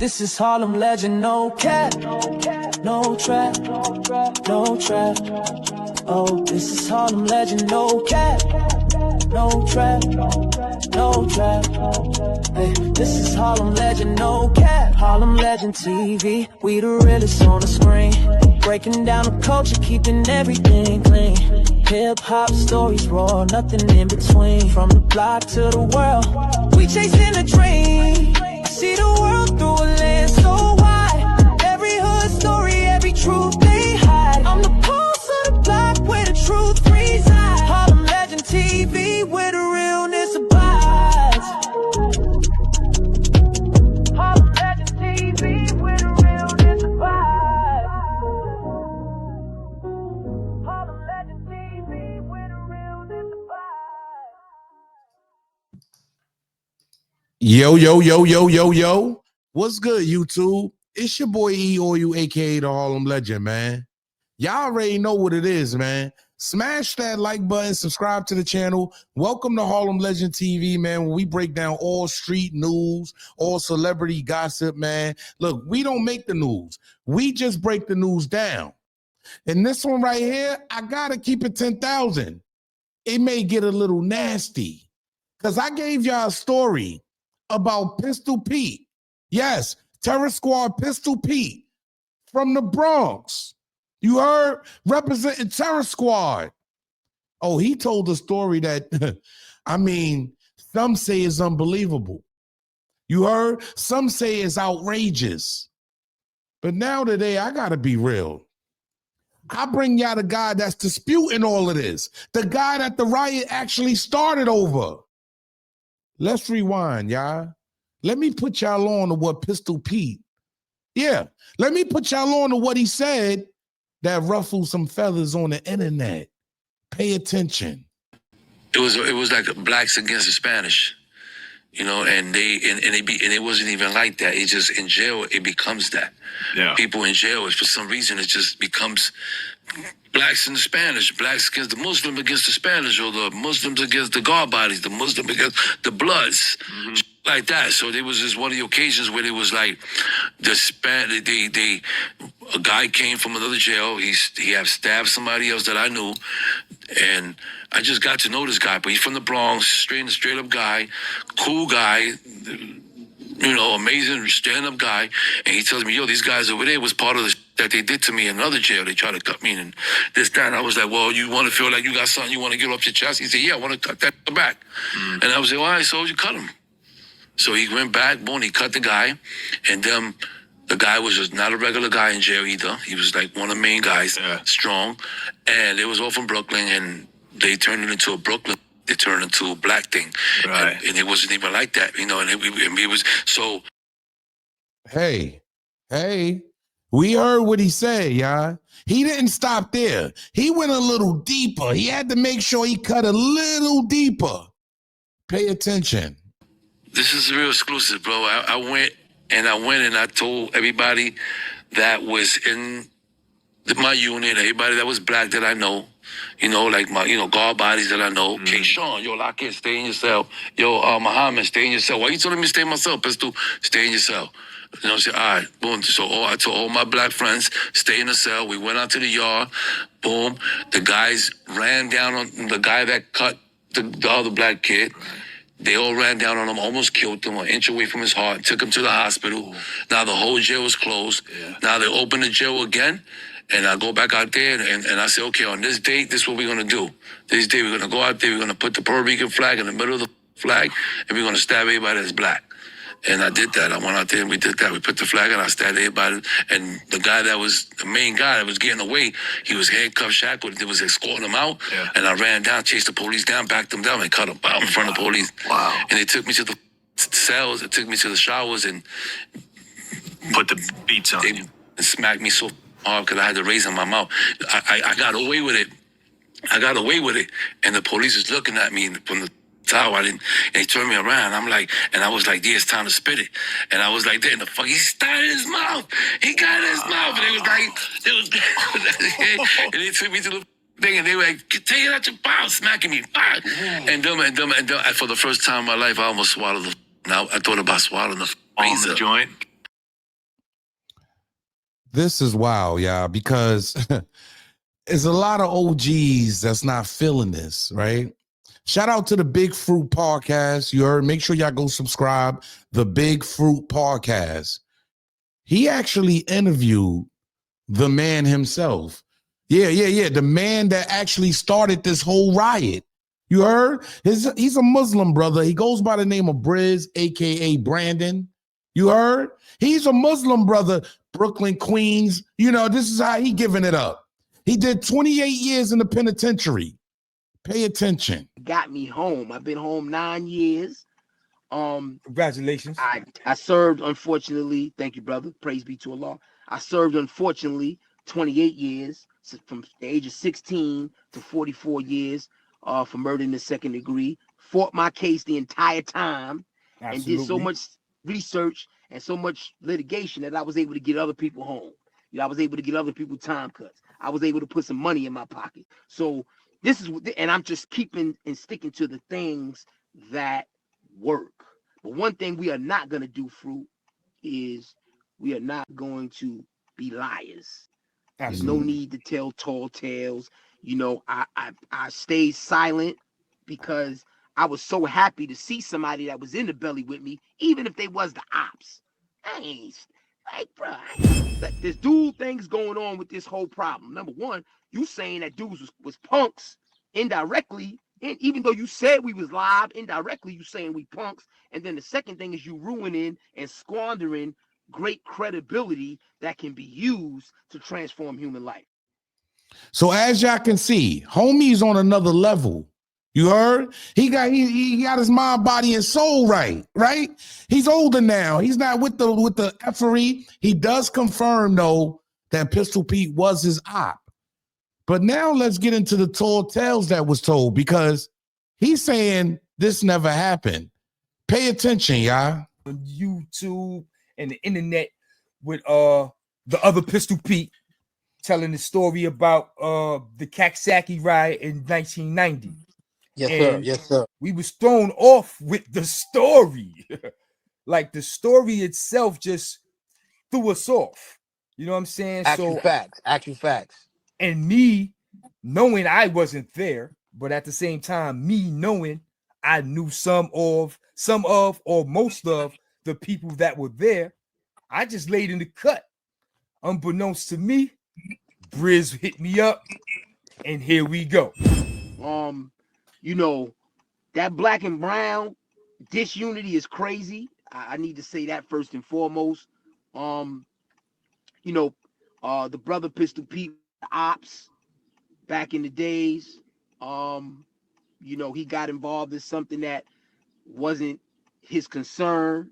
This is Harlem legend, no cap, no trap, no trap. Oh, this is Harlem legend, no cap, no trap, no trap. Hey, this is Harlem legend, no cap. Harlem legend TV, we the realest on the screen. Breaking down the culture, keeping everything clean. Hip hop stories raw, nothing in between. From the block to the world, we chasing a dream. See the world through a lens so wide. Every hood story, every truth they hide. I'm the pulse of the block where the truth resides. Harlem legend TV where the realness abides. Harlem legend TV where the realness abides. Harlem legend TV where the realness abides. Yo, yo, yo, yo, yo, yo. What's good, YouTube? It's your boy E or you, aka the Harlem Legend, man. Y'all already know what it is, man. Smash that like button, subscribe to the channel. Welcome to Harlem Legend TV, man, where we break down all street news, all celebrity gossip, man. Look, we don't make the news. We just break the news down. And this one right here, I gotta keep it 10,000. It may get a little nasty because I gave y'all a story about Pistolpete. Yes, Terror Squad Pistolpete from the Bronx. You heard? Representing Terror Squad. Oh, he told a story that, I mean, some say is unbelievable. You heard? Some say it's outrageous. But now today, I got to be real. I bring y'all the guy that's disputing all of this. The guy that the riot actually started over. Let's rewind, y'all. Let me put y'all on to what Pistolpete. Yeah, let me put y'all on to what he said that ruffled some feathers on the internet. Pay attention. It was like blacks against the Spanish, you know, and it wasn't even like that. It just in jail it becomes that. Yeah. People in jail, for some reason, it just becomes blacks and the Spanish, blacks against the Muslim against the Spanish, or the Muslims against the guard bodies, the Muslim against the Bloods, like that. So there was just one of the occasions where it was like a guy came from another jail. He had stabbed somebody else that I knew, and I just got to know this guy. But he's from the Bronx, straight up guy, cool guy. You know, amazing stand-up guy. And he tells me, yo, these guys over there was part of the that they did to me in another jail. They tried to cut me and this, that. And I was like, well, you want to feel like you got something you want to get off your chest? He said, yeah, I want to cut that back. And I was like, all right, so you cut him. So he went back, boom, he cut the guy. And then the guy was just not a regular guy in jail either. He was like one of the main guys, strong. And it was all from Brooklyn, and they turned it into a Brooklyn. They turned into a black thing. Right. And it wasn't even like that, you know, and it was so. Hey, we heard what he said, y'all. He didn't stop there. He went a little deeper. He had to make sure he cut a little deeper. Pay attention. This is real exclusive, bro. I went and I told everybody that was in my unit, everybody that was black that I know, you know, like my, you know, guard bodies that I know. K. Sean, yo, lock in, stay in your cell. Yo, Muhammad, stay in your cell. Why you telling me to stay in my cell, Pistol? Stay in your cell. You know, I said, all right, boom. So I told all my black friends, stay in the cell. We went out to the yard, boom. The guys ran down on the guy that cut the other black kid. They all ran down on him, almost killed him, an inch away from his heart, took him to the hospital. Now the whole jail was closed. Now they opened the jail again. And I go back out there and I say, okay, on this date, this is what we're going to do. This day, we're going to go out there, we're going to put the Puerto Rican flag in the middle of the flag, and we're going to stab everybody that's black. And I did that. I went out there and we did that. We put the flag and I stabbed everybody. And the guy that was the main guy that was getting away, he was handcuffed, shackled. They was escorting him out. Yeah. And I ran down, chased the police down, backed them down, and cut him out in front of the police. Wow. And they took me to the cells. They took me to the showers and put the beats on you. And smacked me so hard because I had to raise in my mouth. I got away with it. And the police is looking at me from the tower. And he turned me around. I was like, yeah, it's time to spit it. And I was like, there, and the fuck, he started his mouth. He got in his mouth. And and they took me to the thing, and they were like, take it out your mouth, smacking me. And for the first time in my life, I almost swallowed the. Now I thought about swallowing the joint. This is wild, y'all, because there's a lot of OGs that's not feeling this, right? Shout out to the Big Fruit Podcast. You heard, make sure y'all go subscribe. The Big Fruit Podcast. He actually interviewed the man himself. Yeah. The man that actually started this whole riot. You heard? He's a Muslim brother. He goes by the name of Brizz, aka Brandon. You heard? He's a Muslim brother, Brooklyn, Queens. You know, this is how he giving it up. He did 28 years in the penitentiary. Pay attention. Got me home. I've been home 9 years. Congratulations. I served, unfortunately. Thank you, brother. Praise be to Allah. I served, unfortunately, 28 years, from the age of 16 to 44 years for murder in the second degree. Fought my case the entire time. Absolutely. And did so much research and so much litigation that I was able to get other people home. You know, I was able to get other people time cuts. I was able to put some money in my pocket. So this is, and I'm just keeping and sticking to the things that work. But one thing we are not going to do, Fruit, is we are not going to be liars. There's no need to tell tall tales. You know, I stayed silent because I was so happy to see somebody that was in the belly with me, even if they was the ops. I ain't like, bro, there's dual things going on with this whole problem. Number one, you saying that dudes was punks indirectly, and even though you said we was live, indirectly you saying we punks. And then the second thing is you ruining and squandering great credibility that can be used to transform human life. So as y'all can see, homie's on another level. You heard? He got his mind, body, and soul right? He's older now. He's not with the effery. He does confirm though that Pistol Pete was his op. But now let's get into the tall tales that was told, because he's saying this never happened. Pay attention, y'all. On YouTube and the internet with the other Pistol Pete telling the story about the Kaksaki riot in 1990. Yes, sir. We was thrown off with the story. Like the story itself just threw us off. You know what I'm saying? Actual facts. And me knowing I wasn't there, but at the same time, me knowing I knew some of or most of the people that were there, I just laid in the cut. Unbeknownst to me, Brizz hit me up, and here we go. You know, that black and brown disunity is crazy. I need to say that first and foremost. You know, the brother Pistol Pete ops back in the days, you know, he got involved in something that wasn't his concern.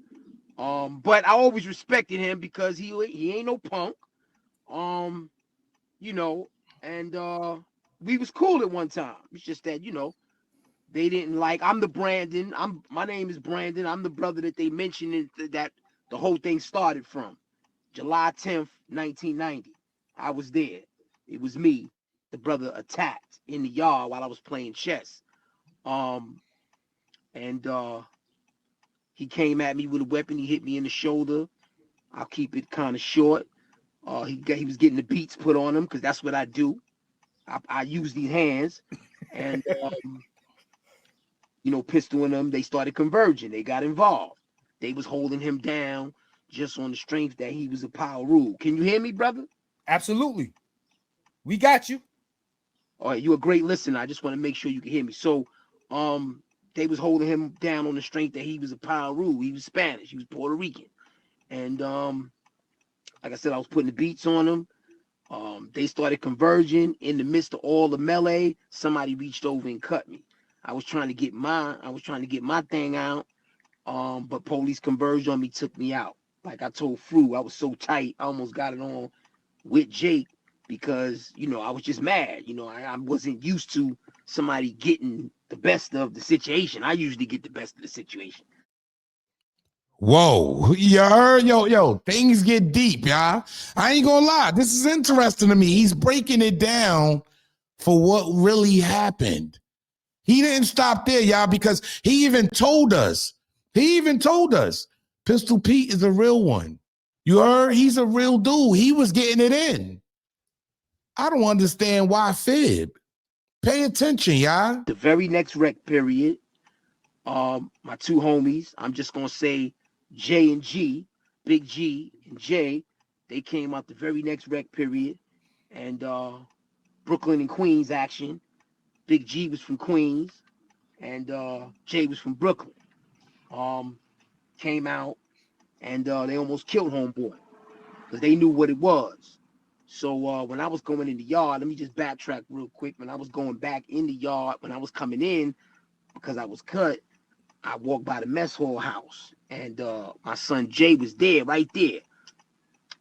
But I always respected him because he ain't no punk. You know, and we was cool at one time. It's just that, you know, they didn't like, I'm the Brandon. My name is Brandon. I'm the brother that they mentioned that the whole thing started from. July 10th, 1990. I was there. It was me, the brother attacked in the yard while I was playing chess. He came at me with a weapon. He hit me in the shoulder. I'll keep it kind of short. He was getting the beats put on him because that's what I do. I use these hands, and you know, pistoling them. They started converging. They got involved. They was holding him down just on the strength that he was a power rule. Can you hear me, brother? Absolutely. We got you. All right, you're a great listener. I just want to make sure you can hear me. So, they was holding him down on the strength that he was a power rule. He was Spanish. He was Puerto Rican. And like I said, I was putting the beats on him. They started converging. In the midst of all the melee, somebody reached over and cut me. I was trying to get my thing out. But police converged on me, took me out. Like I told Fru, I was so tight, I almost got it on with Jake because, you know, I was just mad. You know, I wasn't used to somebody getting the best of the situation. I usually get the best of the situation. Whoa, you heard? Yo, things get deep, y'all. I ain't gonna lie. This is interesting to me. He's breaking it down for what really happened. He didn't stop there, y'all, because he even told us, Pistol Pete is a real one. You heard? He's a real dude. He was getting it in. I don't understand why fib. Pay attention, y'all. The very next rec period, my two homies, I'm just gonna say J and G, Big G and J, they came out the very next rec period, and Brooklyn and Queens action. Big G was from Queens, and Jay was from Brooklyn. Came out, and they almost killed homeboy because they knew what it was. So when I was going in the yard, let me just backtrack real quick. When I was going back in the yard, when I was coming in, because I was cut, I walked by the mess hall house, and my son Jay was there, right there.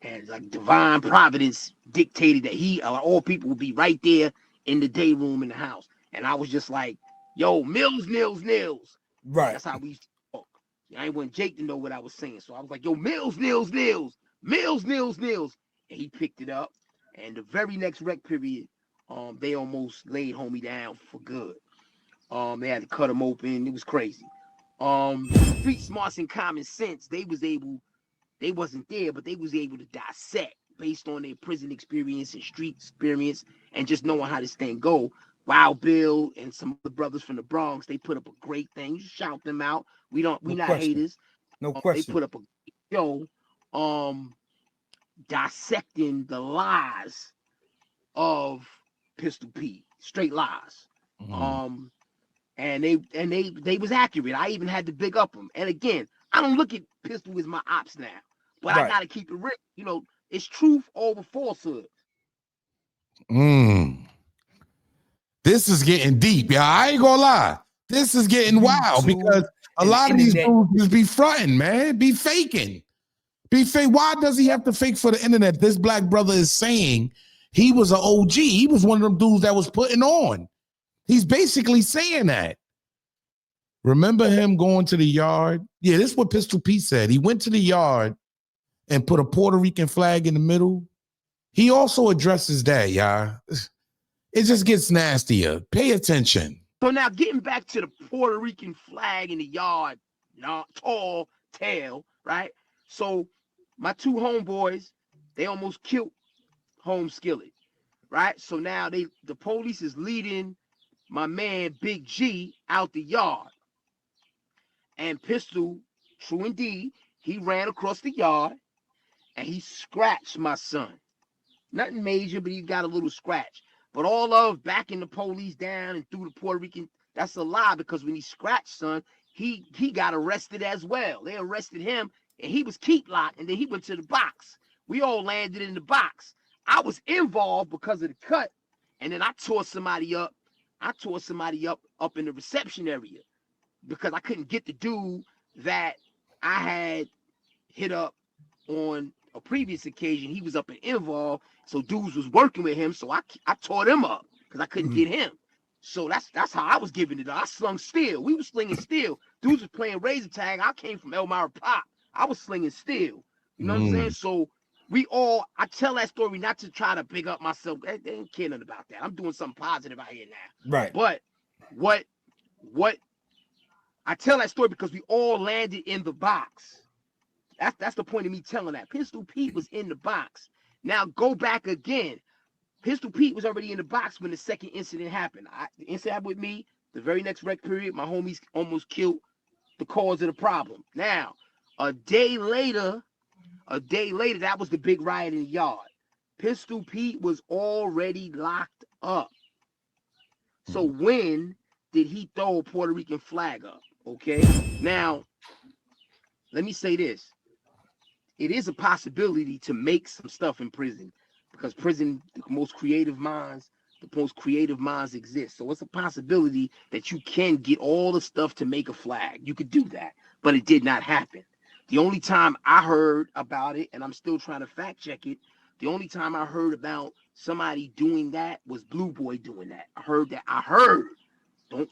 And like divine providence dictated that all people would be right there in the day room in the house. And I was just like, yo, Mills, Nils, Nils. Right. That's how we used to talk. I ain't want Jake to know what I was saying. So I was like, yo, Mills, Nils, Nils, Mills, Nils, Nils. And he picked it up. And the very next rec period, they almost laid homie down for good. They had to cut him open. It was crazy. Street smarts and common sense, they wasn't there, but they was able to dissect based on their prison experience and street experience and just knowing how this thing go. Wild Bill and some of the brothers from the Bronx, they put up a great thing. You shout them out. We not haters. No question. They put up a show dissecting the lies of Pistol Pete, straight lies. Mm-hmm. And they was accurate. I even had to big up them. And again, I don't look at Pistol as my ops now, but right. I gotta keep it real. You know, it's truth over falsehood. This is getting deep, y'all. I ain't gonna lie. This is getting wild because a lot of these dudes just be fronting, man, be faking. Be fake. Why does he have to fake for the internet? This black brother is saying he was an OG. He was one of them dudes that was putting on. He's basically saying that. Remember him going to the yard? Yeah, this is what Pistol Pete said. He went to the yard and put a Puerto Rican flag in the middle. He also addresses that, y'all. It just gets nastier. Pay attention. So now getting back to the Puerto Rican flag in the yard, tall tale, right? So my two homeboys, they almost killed Home Skillet, right? So now the police is leading my man Big G out the yard. And Pistol, true indeed, he ran across the yard and he scratched my son. Nothing major, but he got a little scratch. But all of backing the police down and through the Puerto Rican, that's a lie, because when he scratched son, he got arrested as well. They arrested him and he was keep locked, and then he went to the box. We all landed in the box. I was involved because of the cut, and then I tore somebody up. Up in the reception area because I couldn't get the dude that I had hit up on a previous occasion. He was up and involved, so dudes was working with him. So I tore him up because I couldn't get him. So that's how I was giving it up. I slung steel. We was slinging steel. Dudes was playing razor tag. I came from Elmira Pop. I was slinging steel. You know what I'm saying? So I tell that story not to try to big up myself. They ain't care nothing about that. I'm doing something positive out here now. Right. But what I tell that story because we all landed in the box. That's the point of me telling that. Pistol Pete was in the box. Now go back again. Pistol Pete was already in the box when the second incident happened. The incident happened with me. The very next rec period, my homies almost killed the cause of the problem. Now, a day later, that was the big riot in the yard. Pistol Pete was already locked up. So when did he throw a Puerto Rican flag up? Okay. Now, let me say this. It is a possibility to make some stuff in prison because prison, the most creative minds exist. So it's a possibility that you can get all the stuff to make a flag. You could do that, but it did not happen. The only time I heard about it, and I'm still trying to fact check it, the only time I heard about somebody doing that was Blue Boy doing that. I heard. Don't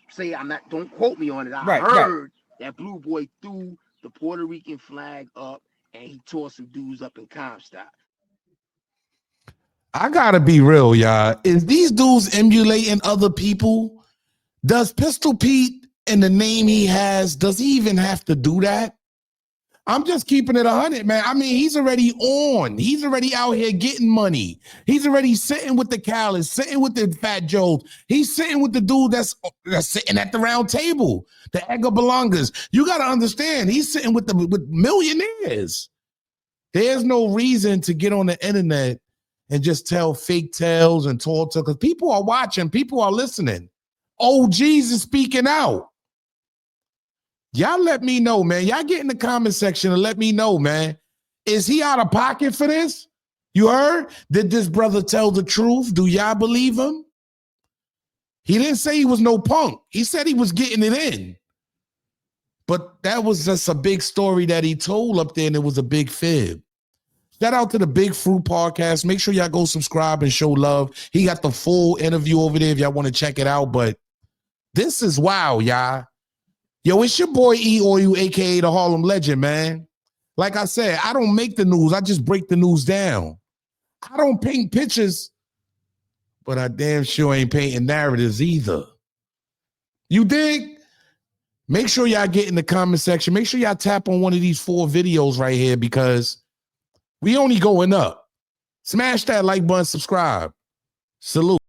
quote me on it. I heard that Blue Boy threw the Puerto Rican flag up and he tore some dudes up in Comstock. I gotta be real, y'all. Is these dudes emulating other people? Does Pistol Pete and the name he has, does he even have to do that? I'm just keeping it 100, man. I mean, he's already on. He's already out here getting money. He's already sitting with the Callis, sitting with the fatjoes. He's sitting with the dude that's sitting at the round table, the Edgar Belangas. You got to understand, he's sitting with millionaires. There's no reason to get on the internet and just tell fake tales and talk to, because people are watching, people are listening. OGs is speaking out. Y'all let me know, man. Y'all get in the comment section and let me know, man. Is he out of pocket for this? You heard? Did this brother tell the truth? Do y'all believe him? He didn't say he was no punk. He said he was getting it in. But that was just a big story that he told up there, and it was a big fib. Shout out to the Big Fruit Podcast. Make sure y'all go subscribe and show love. He got the full interview over there if y'all want to check it out. But this is wow, y'all. Yo, it's your boy E-Oil, a.k.a. the Harlem Legend, man. Like I said, I don't make the news. I just break the news down. I don't paint pictures, but I damn sure ain't painting narratives either. You dig? Make sure y'all get in the comment section. Make sure y'all tap on one of these 4 videos right here, because we only going up. Smash that like button, subscribe. Salute.